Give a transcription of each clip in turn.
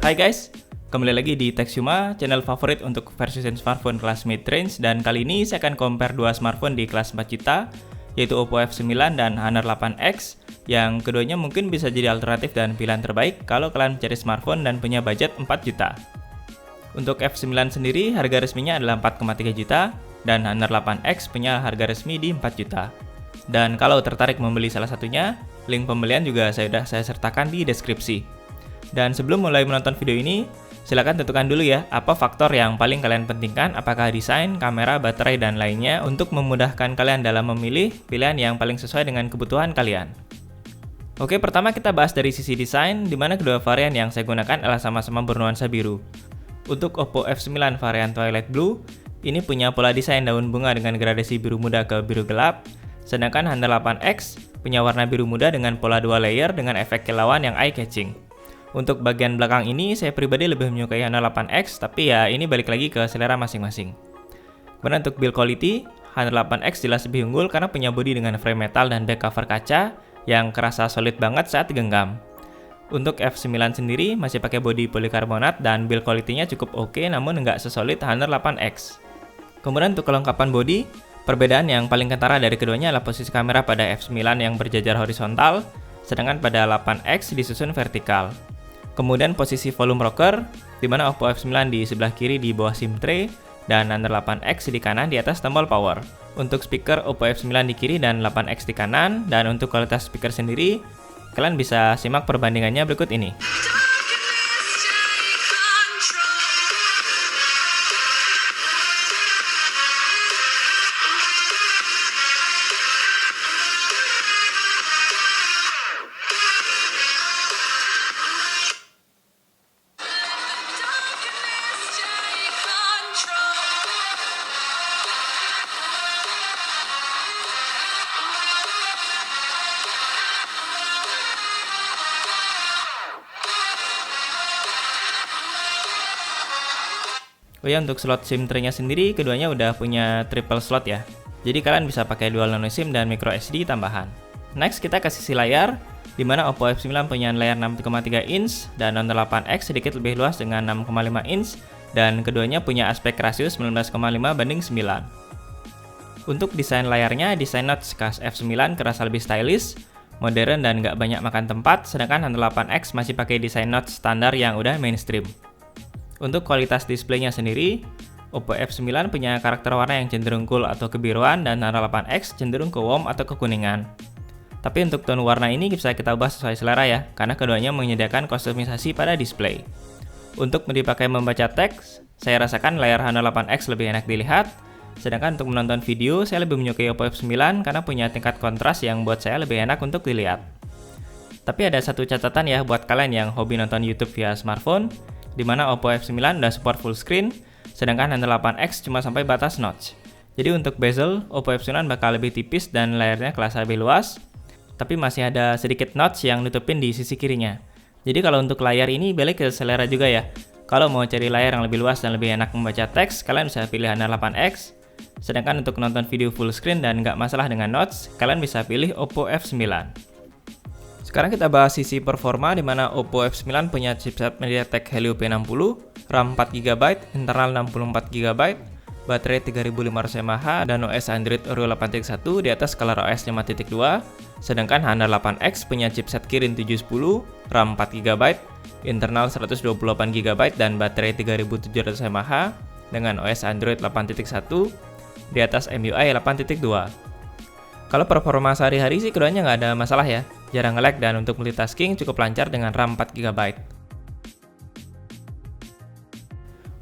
Hai guys, kembali lagi di Techsuma, channel favorit untuk versi smartphone kelas mid-range. Dan kali ini saya akan compare dua smartphone di kelas 4 juta, yaitu Oppo F9 dan Honor 8X, yang keduanya mungkin bisa jadi alternatif dan pilihan terbaik kalau kalian mencari smartphone dan punya budget 4 juta. Untuk F9 sendiri, harga resminya adalah 4,3 juta, dan Honor 8X punya harga resmi di 4 juta. Dan kalau tertarik membeli salah satunya, link pembelian juga sudah saya sertakan di deskripsi. Dan sebelum mulai menonton video ini, silakan tentukan dulu ya apa faktor yang paling kalian pentingkan, apakah desain, kamera, baterai, dan lainnya untuk memudahkan kalian dalam memilih pilihan yang paling sesuai dengan kebutuhan kalian. Oke, pertama kita bahas dari sisi desain, di mana kedua varian yang saya gunakan adalah sama-sama bernuansa biru. Untuk Oppo F9 varian Twilight Blue, ini punya pola desain daun bunga dengan gradasi biru muda ke biru gelap, sedangkan Honor 8X punya warna biru muda dengan pola 2 layer dengan efek kilauan yang eye-catching. Untuk bagian belakang ini, saya pribadi lebih menyukai Honor 8X, tapi ya ini balik lagi ke selera masing-masing. Kemudian untuk build quality, Honor 8X jelas lebih unggul karena punya bodi dengan frame metal dan back cover kaca yang kerasa solid banget saat digenggam. Untuk F9 sendiri masih pakai bodi polikarbonat dan build quality-nya cukup oke, namun nggak sesolid Honor 8X. Kemudian untuk kelengkapan bodi, perbedaan yang paling kentara dari keduanya adalah posisi kamera pada F9 yang berjajar horizontal, sedangkan pada 8X disusun vertikal. Kemudian posisi volume rocker, di mana Oppo F9 di sebelah kiri di bawah SIM tray, dan Honor 8X di kanan di atas tombol power. Untuk speaker, Oppo F9 di kiri dan 8X di kanan, dan untuk kualitas speaker sendiri, kalian bisa simak perbandingannya berikut ini. Oh ya, untuk slot SIM tray-nya sendiri, keduanya udah punya triple slot ya. Jadi kalian bisa pakai dual nano SIM dan micro SD tambahan. Next, kita ke sisi layar, di mana Oppo F9 punya layar 6,3 inch dan Honor 8X sedikit lebih luas dengan 6,5 inch, dan keduanya punya aspek rasio 19,5:9. Untuk desain layarnya, desain notch khas F9 kerasa lebih stylish, modern, dan nggak banyak makan tempat, sedangkan Honor 8X masih pakai desain notch standar yang udah mainstream. Untuk kualitas displaynya sendiri, Oppo F9 punya karakter warna yang cenderung cool atau kebiruan, dan Honor 8X cenderung ke warm atau kekuningan. Tapi untuk tone warna ini bisa kita ubah sesuai selera ya, karena keduanya menyediakan kustomisasi pada display. Untuk dipakai membaca teks, saya rasakan layar Honor 8X lebih enak dilihat, sedangkan untuk menonton video, saya lebih menyukai Oppo F9 karena punya tingkat kontras yang buat saya lebih enak untuk dilihat. Tapi ada satu catatan ya buat kalian yang hobi nonton YouTube via smartphone, di mana Oppo F9 udah support full screen, sedangkan Honor 8X cuma sampai batas notch. Jadi untuk bezel, Oppo F9 bakal lebih tipis dan layarnya kerasa lebih luas, tapi masih ada sedikit notch yang nutupin di sisi kirinya. Jadi kalau untuk layar ini balik ke selera juga ya. Kalau mau cari layar yang lebih luas dan lebih enak membaca teks, kalian bisa pilih Honor 8X. Sedangkan untuk nonton video full screen dan nggak masalah dengan notch, kalian bisa pilih Oppo F9. Sekarang kita bahas sisi performa, di mana Oppo F9 punya chipset MediaTek Helio P60, RAM 4GB, internal 64GB, baterai 3500 mAh, dan OS Android Oreo 8.1 di atas ColorOS 5.2. Sedangkan Honor 8X punya chipset Kirin 710, RAM 4GB, internal 128GB, dan baterai 3700 mAh dengan OS Android 8.1 di atas MIUI 8.2. Kalau performa sehari-hari sih keduanya nggak ada masalah ya, jarang nge-lag, dan untuk multitasking cukup lancar dengan RAM 4GB.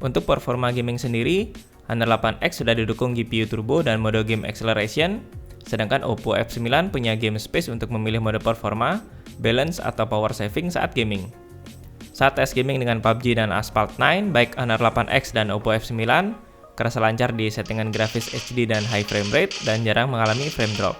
Untuk performa gaming sendiri, Honor 8X sudah didukung GPU turbo dan mode game acceleration, sedangkan Oppo F9 punya game space untuk memilih mode performa, balance, atau power saving saat gaming. Saat tes gaming dengan PUBG dan Asphalt 9, baik Honor 8X dan Oppo F9 kerasa lancar di settingan grafis HD dan high frame rate, dan jarang mengalami frame drop.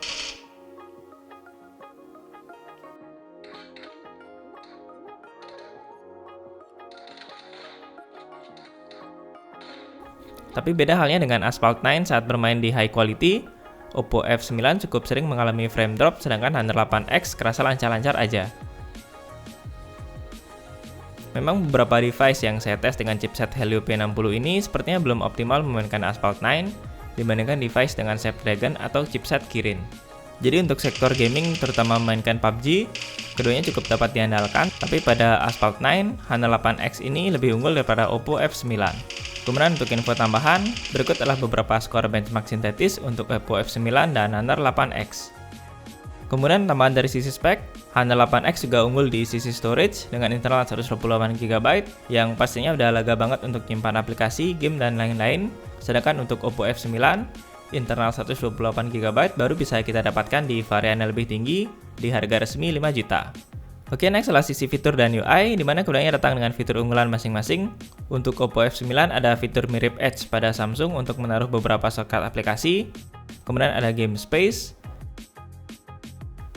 Tapi beda halnya dengan Asphalt 9 saat bermain di high quality, Oppo F9 cukup sering mengalami frame drop, sedangkan Honor 8X kerasa lancar-lancar aja. Memang beberapa device yang saya tes dengan chipset Helio P60 ini sepertinya belum optimal memainkan Asphalt 9 dibandingkan device dengan Snapdragon atau chipset Kirin. Jadi untuk sektor gaming, terutama memainkan PUBG, keduanya cukup dapat diandalkan, tapi pada Asphalt 9, Honor 8X ini lebih unggul daripada Oppo F9. Kemudian untuk info tambahan, berikut adalah beberapa skor benchmark sintetis untuk Oppo F9 dan Honor 8X. Kemudian tambahan dari sisi spek, Honor 8X juga unggul di sisi storage dengan internal 128GB yang pastinya udah lega banget untuk nyimpan aplikasi, game, dan lain-lain. Sedangkan untuk Oppo F9, internal 128GB baru bisa kita dapatkan di varian yang lebih tinggi di harga resmi 5 juta. Oke, next adalah sisi fitur dan UI, di mana keduanya datang dengan fitur unggulan masing-masing. Untuk Oppo F9 ada fitur mirip Edge pada Samsung untuk menaruh beberapa shortcut aplikasi. Kemudian ada game space.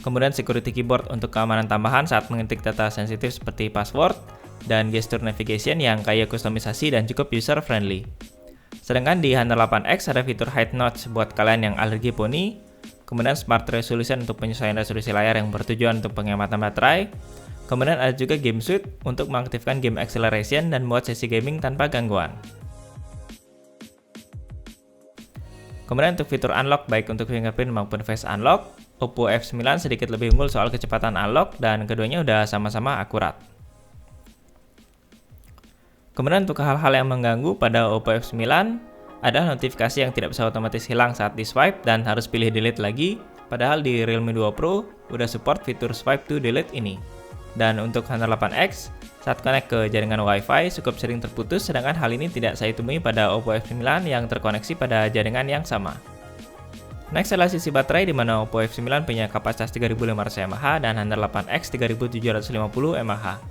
Kemudian security keyboard untuk keamanan tambahan saat mengetik data sensitif seperti password, dan gesture navigation yang kaya kustomisasi dan cukup user friendly. Sedangkan di Honor 8X ada fitur height notch buat kalian yang alergi poni, kemudian smart resolution untuk penyesuaian resolusi layar yang bertujuan untuk penghematan baterai, kemudian ada juga game suite untuk mengaktifkan game acceleration dan buat sesi gaming tanpa gangguan. Kemudian untuk fitur unlock baik untuk fingerprint maupun face unlock, Oppo F9 sedikit lebih unggul soal kecepatan unlock dan keduanya udah sama-sama akurat. Kemudian untuk hal-hal yang mengganggu pada Oppo F9, ada notifikasi yang tidak bisa otomatis hilang saat di swipe dan harus pilih delete lagi, padahal di Realme 2 Pro udah support fitur swipe to delete ini. Dan untuk Honor 8X, saat connect ke jaringan Wi-Fi cukup sering terputus, sedangkan hal ini tidak saya temui pada Oppo F9 yang terkoneksi pada jaringan yang sama. Next adalah sisi baterai, di mana Oppo F9 punya kapasitas 3500 mAh dan Honor 8X 3750 mAh.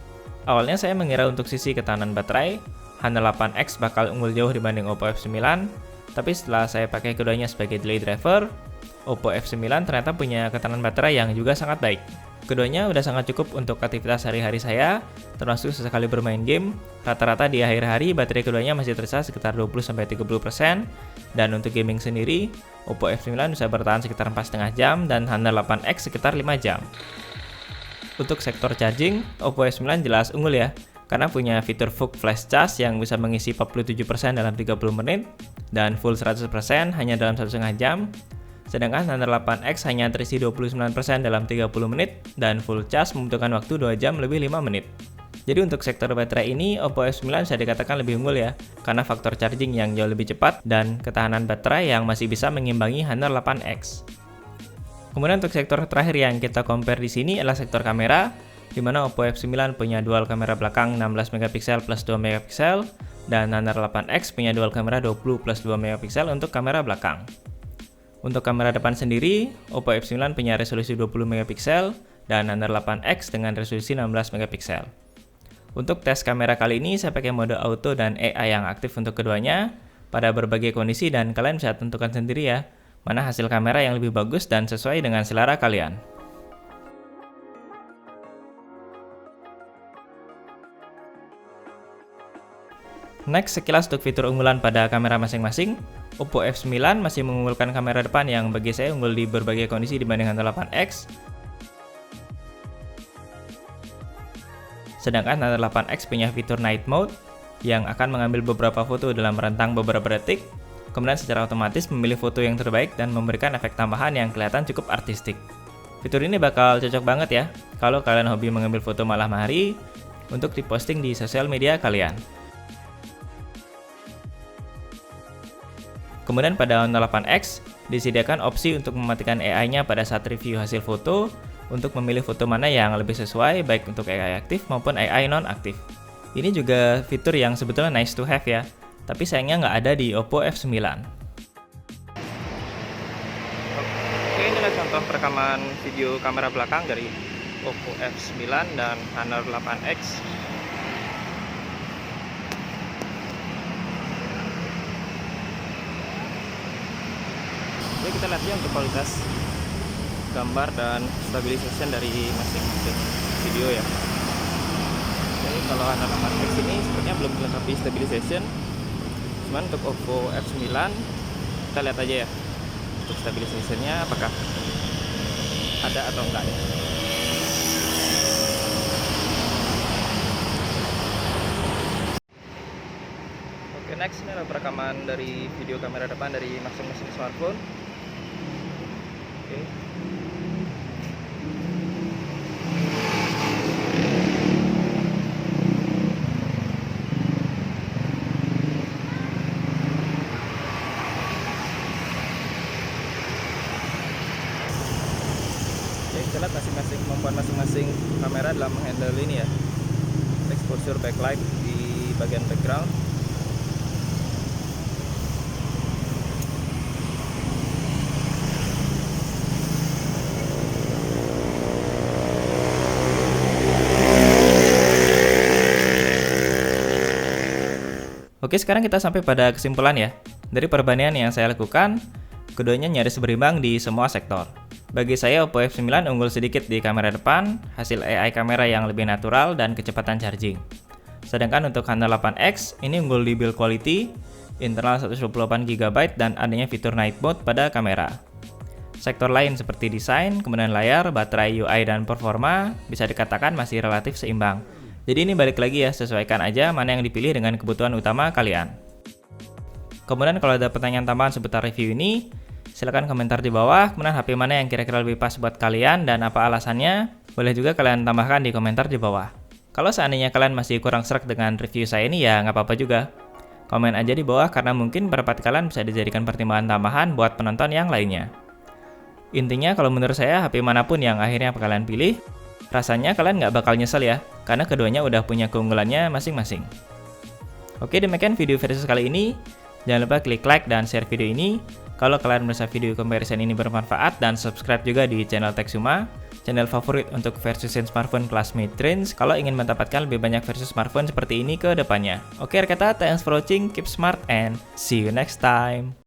Awalnya saya mengira untuk sisi ketahanan baterai, Honor 8X bakal unggul jauh dibanding Oppo F9, tapi setelah saya pakai keduanya sebagai delay driver, Oppo F9 ternyata punya ketahanan baterai yang juga sangat baik. Keduanya udah sangat cukup untuk aktivitas sehari-hari saya, termasuk sesekali bermain game. Rata-rata di akhir hari baterai keduanya masih tersisa sekitar 20-30%, dan untuk gaming sendiri, Oppo F9 bisa bertahan sekitar 4,5 jam dan Honor 8X sekitar 5 jam. Untuk sektor charging, Oppo F9 jelas unggul ya, karena punya fitur VOOC Flash Charge yang bisa mengisi 47% dalam 30 menit, dan full 100% hanya dalam 1,5 jam. Sedangkan Honor 8X hanya terisi 29% dalam 30 menit, dan full charge membutuhkan waktu 2 jam lebih 5 menit. Jadi untuk sektor baterai ini, Oppo F9 bisa dikatakan lebih unggul ya, karena faktor charging yang jauh lebih cepat dan ketahanan baterai yang masih bisa mengimbangi Honor 8X. Kemudian untuk sektor terakhir yang kita compare di sini adalah sektor kamera, di mana Oppo F9 punya dual kamera belakang 16 MP plus 2 MP, dan Honor 8X punya dual kamera 20 plus 2 MP untuk kamera belakang. Untuk kamera depan sendiri, Oppo F9 punya resolusi 20 MP dan Honor 8X dengan resolusi 16 MP. Untuk tes kamera kali ini saya pakai mode auto dan AI yang aktif untuk keduanya pada berbagai kondisi, dan kalian bisa tentukan sendiri ya, mana hasil kamera yang lebih bagus dan sesuai dengan selera kalian. Next, sekilas untuk fitur unggulan pada kamera masing-masing. Oppo F9 masih mengunggulkan kamera depan yang bagi saya unggul di berbagai kondisi dibanding Honor 8X. Sedangkan Honor 8X punya fitur Night Mode yang akan mengambil beberapa foto dalam rentang beberapa detik, kemudian secara otomatis memilih foto yang terbaik dan memberikan efek tambahan yang kelihatan cukup artistik. Fitur ini bakal cocok banget ya kalau kalian hobi mengambil foto malam hari untuk diposting di sosial media kalian. Kemudian pada Honor 8X disediakan opsi untuk mematikan AI-nya pada saat review hasil foto untuk memilih foto mana yang lebih sesuai baik untuk AI aktif maupun AI non-aktif. Ini juga fitur yang sebetulnya nice to have ya, tapi sayangnya nggak ada di Oppo F9. Oke, inilah contoh perekaman video kamera belakang dari Oppo F9 dan Honor 8X. Jadi kita lihat ya untuk kualitas gambar dan stabilization dari masing-masing video ya. Jadi kalau Honor 8X ini sepertinya belum dilengkapi stabilization. Cuman untuk Oppo F9 kita lihat aja ya untuk stabilizationnya apakah ada atau enggak ya. next ini adalah perekaman dari video kamera depan dari masing-masing smartphone. Oke. Kita lihat masing-masing kemampuan masing-masing kamera dalam menghandle ini ya, exposure backlight di bagian background. Oke, sekarang kita sampai pada kesimpulan ya. Dari perbandingan yang saya lakukan, keduanya nyaris berimbang di semua sektor. Bagi saya, Oppo F9 unggul sedikit di kamera depan, hasil AI kamera yang lebih natural dan kecepatan charging. Sedangkan untuk Honor 8X, ini unggul di build quality, internal 128GB dan adanya fitur night mode pada kamera. Sektor lain seperti desain, kemudian layar, baterai, UI, dan performa bisa dikatakan masih relatif seimbang. Jadi ini balik lagi ya, sesuaikan aja mana yang dipilih dengan kebutuhan utama kalian. Kemudian kalau ada pertanyaan tambahan seputar review ini, silahkan komentar di bawah, kemudian HP mana yang kira-kira lebih pas buat kalian dan apa alasannya, boleh juga kalian tambahkan di komentar di bawah. Kalau seandainya kalian masih kurang sreg dengan review saya ini ya nggak apa-apa juga. Komen aja di bawah karena mungkin pendapat kalian bisa dijadikan pertimbangan tambahan buat penonton yang lainnya. Intinya kalau menurut saya HP manapun yang akhirnya kalian pilih, rasanya kalian nggak bakal nyesel ya, karena keduanya udah punya keunggulannya masing-masing. Oke, demikian video versus kali ini. Jangan lupa klik like dan share video ini kalau kalian merasa video comparison ini bermanfaat, dan subscribe juga di channel Techsuma, channel favorit untuk versus smartphone kelas mid-range kalau ingin mendapatkan lebih banyak versus smartphone seperti ini ke depannya. Oke, kata thanks for watching, keep smart and see you next time.